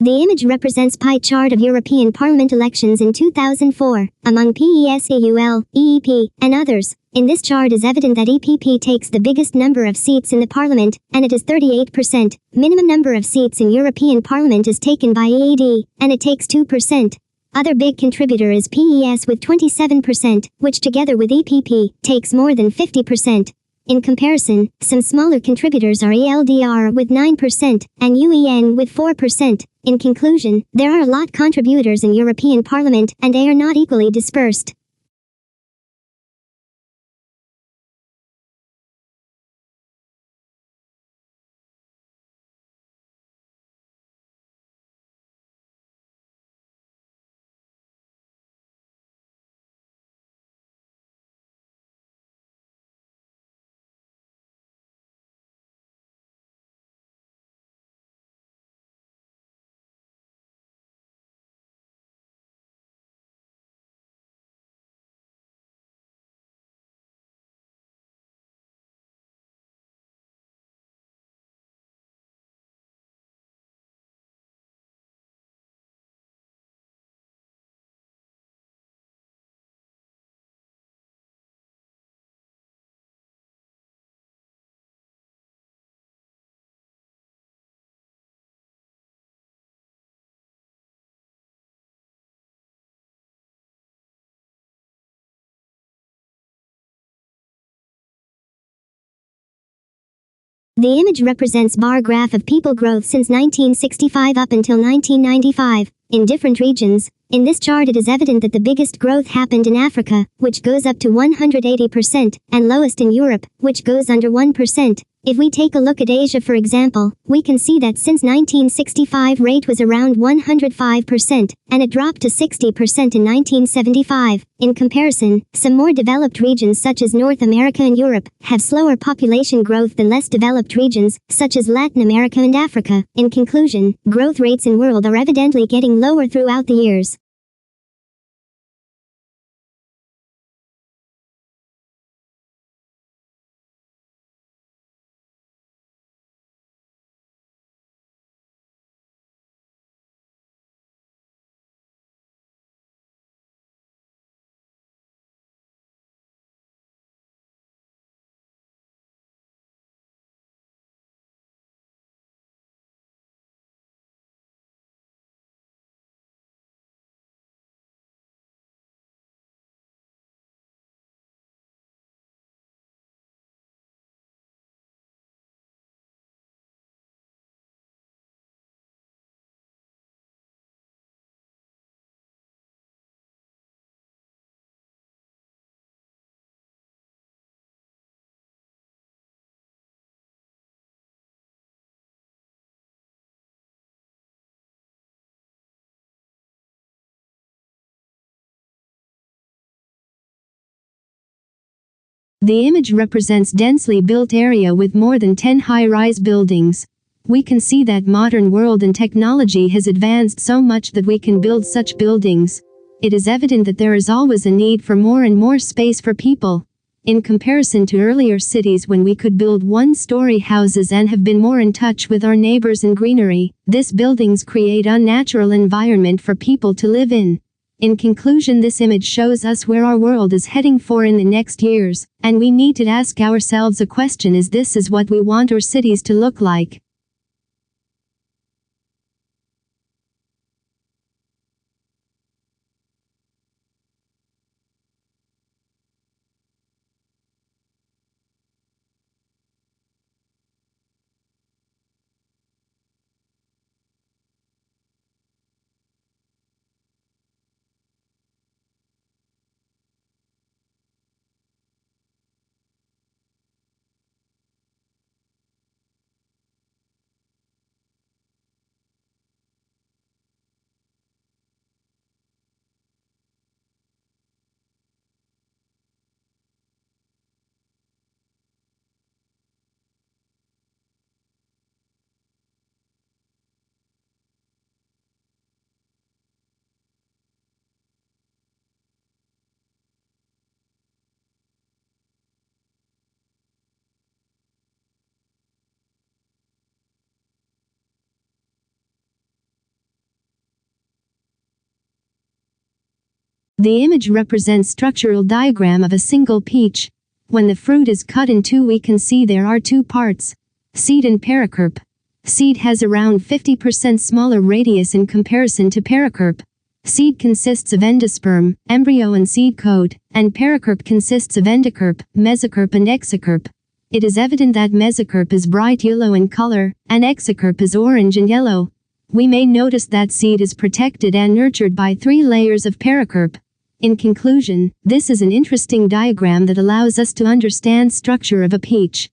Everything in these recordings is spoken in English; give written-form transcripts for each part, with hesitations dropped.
The image represents pie chart of European Parliament elections in 2004, among PESEUL, EEP, and others. In this chart is evident that EPP takes the biggest number of seats in the Parliament, and it is 38%. Minimum number of seats in European Parliament is taken by EAD, and it takes 2%. Other big contributor is PES with 27%, which together with EPP, takes more than 50%. In comparison, some smaller contributors are ELDR with 9% and UEN with 4%. In conclusion, there are a lot contributors in European Parliament and they are not equally dispersed. The image represents bar graph of people growth since 1965 up until 1995, in different regions. In this chart it is evident that the biggest growth happened in Africa, which goes up to 180%, and lowest in Europe, which goes under 1%. If we take a look at Asia for example, we can see that since 1965 rate was around 105%, and it dropped to 60% in 1975. In comparison, some more developed regions such as North America and Europe have slower population growth than less developed regions, such as Latin America and Africa. In conclusion, growth rates in world are evidently getting lower throughout the years. The image represents densely built area with more than 10 high-rise buildings. We can see that modern world and technology has advanced so much that we can build such buildings. It is evident that there is always a need for more and more space for people. In comparison to earlier cities when we could build one-story houses and have been more in touch with our neighbors and greenery, these buildings create unnatural environment for people to live in. In conclusion, this image shows us where our world is heading for in the next years, and we need to ask ourselves a question: is this what we want our cities to look like? The image represents structural diagram of a single peach. When the fruit is cut in two, we can see there are two parts, seed and pericarp. Seed has around 50% smaller radius in comparison to pericarp. Seed consists of endosperm, embryo and seed coat, and pericarp consists of endocarp, mesocarp and exocarp. It is evident that mesocarp is bright yellow in color, and exocarp is orange and yellow. We may notice that seed is protected and nurtured by 3 layers of pericarp. In conclusion, this is an interesting diagram that allows us to understand structure of a peach.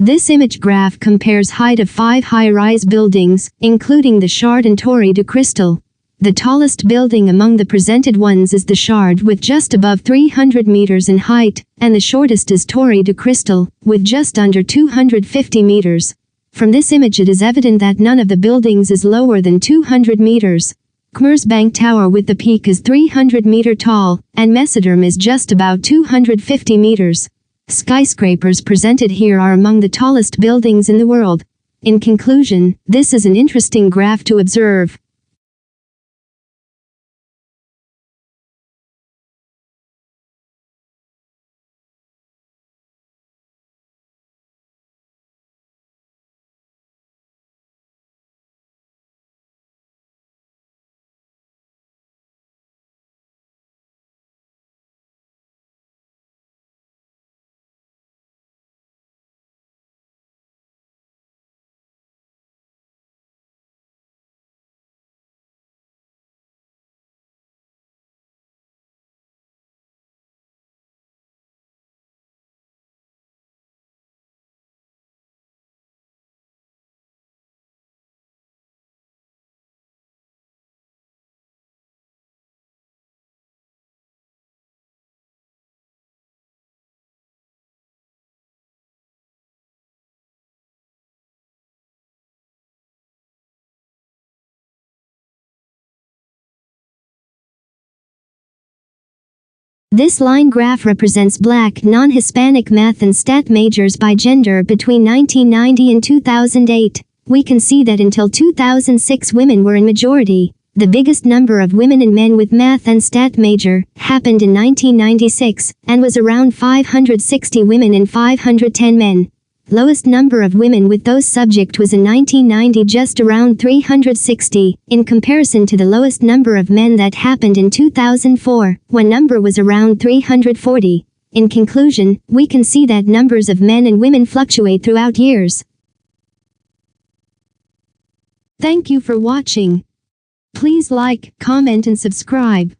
This image graph compares height of 5 high-rise buildings, including the Shard and Torre de Cristal. The tallest building among the presented ones is the Shard with just above 300 meters in height, and the shortest is Torre de Cristal, with just under 250 meters. From this image it is evident that none of the buildings is lower than 200 meters. Commerzbank Tower with the peak is 300 meter tall, and Mesoderm is just about 250 meters. Skyscrapers presented here are among the tallest buildings in the world. In conclusion, this is an interesting graph to observe. This line graph represents Black, non-Hispanic math and stat majors by gender between 1990 and 2008. We can see that until 2006 women were in majority. The biggest number of women and men with math and stat major happened in 1996, and was around 560 women and 510 men. Lowest number of women with those subject was in 1990, just around 360, in comparison to the lowest number of men that happened in 2004, when number was around 340. In conclusion, we can see that numbers of men and women fluctuate throughout years. Thank you for watching. Please like, comment and subscribe.